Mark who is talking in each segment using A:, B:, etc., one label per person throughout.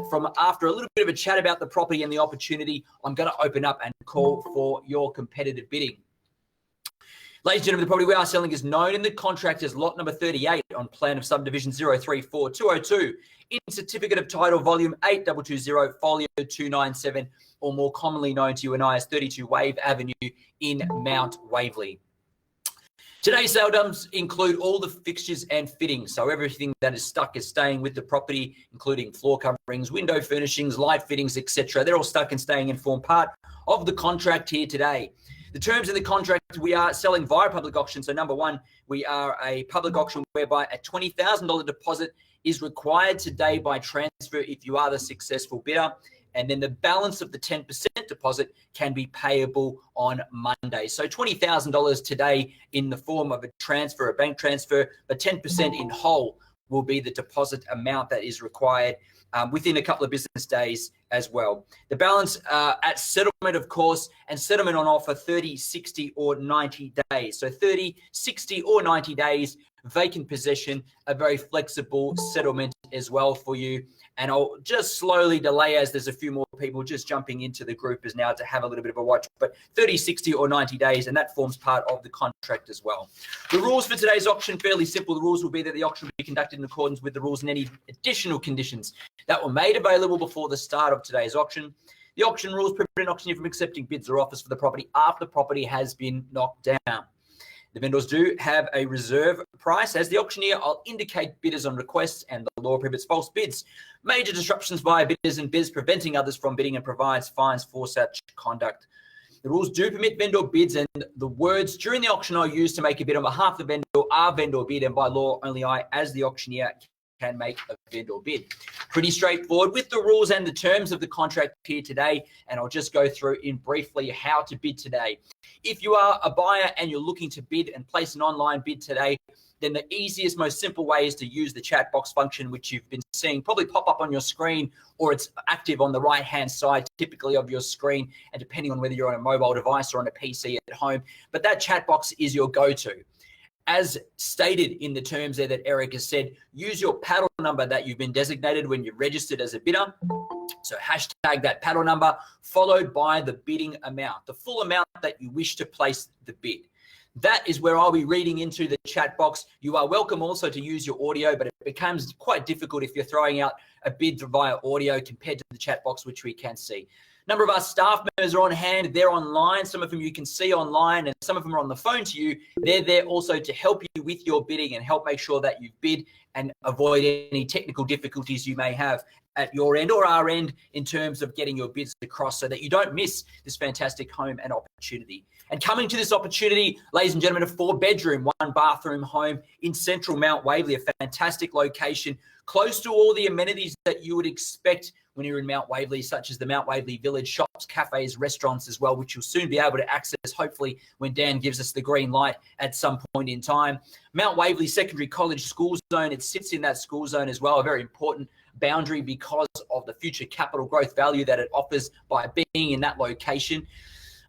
A: from after a little bit of a chat about the property and the opportunity, I'm going to open up and call for your competitive bidding. Ladies and gentlemen, the property we are selling is known in the contract as lot number 38 on plan of subdivision 034202 in certificate of title volume 8220 folio 297, or more commonly known to you and I as 32 Wave Avenue in Mount Waverley. Today's sale does include all the fixtures and fittings, so everything that is stuck is staying with the property, including floor coverings, window furnishings, light fittings, etc. They're all stuck and staying and form part of the contract here today. The terms of the contract, we are selling via public auction. So number one, we are a public auction whereby a $20,000 deposit is required today by transfer if you are the successful bidder. And then the balance of the 10% deposit can be payable on Monday. So $20,000 today in the form of a transfer, a bank transfer, but 10% in whole will be the deposit amount that is required within a couple of business days as well. The balance at settlement, of course, and settlement on offer 30, 60, or 90 days. So 30, 60, or 90 days, vacant possession, a very flexible settlement as well for you. And I'll just slowly delay as there's a few more people just jumping into the group as now to have a little bit of a watch, but 30, 60, or 90 days, and that forms part of the contract as well. The rules for today's auction, fairly simple. The rules will be that the auction will be conducted in accordance with the rules and any additional conditions that were made available before the start of today's auction. The auction rules prevent an auctioneer from accepting bids or offers for the property after the property has been knocked down. The vendors do have a reserve price. As the auctioneer, I'll indicate bidders on request, and the law prohibits false bids, major disruptions by bidders and bids, preventing others from bidding, and provides fines for such conduct. The rules do permit vendor bids, and the words during the auction are used to make a bid on behalf of the vendor are vendor bid, and by law, only I, as the auctioneer, can make a vendor bid. Pretty straightforward with the rules and the terms of the contract here today, and I'll just go through in briefly how to bid today. If you are a buyer and you're looking to bid and place an online bid today, then the easiest, most simple way is to use the chat box function, which you've been seeing probably pop up on your screen, or it's active on the right-hand side, typically of your screen, and depending on whether you're on a mobile device or on a PC at home. But that chat box is your go-to. As stated in the terms there that Eric has said, use your paddle number that you've been designated when you're registered as a bidder. So hashtag that paddle number followed by the bidding amount, the full amount that you wish to place the bid. That is where I'll be reading into the chat box. You are welcome also to use your audio, but it becomes quite difficult if you're throwing out a bid via audio compared to the chat box, which we can see. Number of our staff members are on hand. They're online. Some of them you can see online, and some of them are on the phone to you. They're there also to help you with your bidding and help make sure that you bid and avoid any technical difficulties you may have at your end or our end in terms of getting your bids across, so that you don't miss this fantastic home and opportunity. And coming to this opportunity, ladies and gentlemen, a 4-bedroom, 1-bathroom home in central Mount Waverley, a fantastic location, close to all the amenities that you would expect when you're in Mount Waverley, such as the Mount Waverley Village, shops, cafes, restaurants as well, which you'll soon be able to access, hopefully, when Dan gives us the green light at some point in time. Mount Waverley Secondary College School Zone, it sits in that school zone as well, a very important boundary because of the future capital growth value that it offers by being in that location.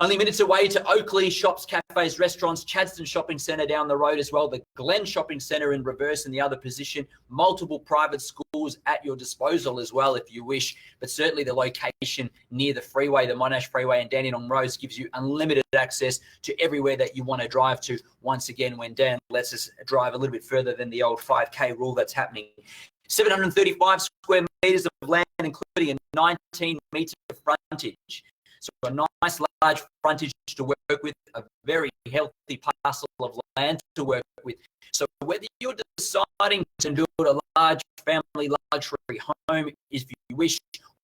A: Only minutes away to Oakley, shops, cafes, restaurants, Chadstone Shopping Centre down the road as well, the Glen Shopping Centre in reverse in the other position, multiple private schools at your disposal as well if you wish, but certainly the location near the freeway, the Monash Freeway and Dandenong Roads gives you unlimited access to everywhere that you want to drive to, once again, when Dan lets us drive a little bit further than the old 5K rule that's happening. 735 square metres of land, including a 19-metre frontage. So a nice large frontage to work with, a very healthy parcel of land to work with. So whether you're deciding to build a large family luxury home, if you wish,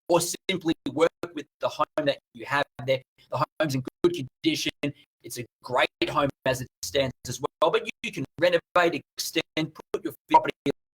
A: or simply work with the home that you have there, the home's in good condition. It's a great home as it stands as well, but you can renovate, extend, put your property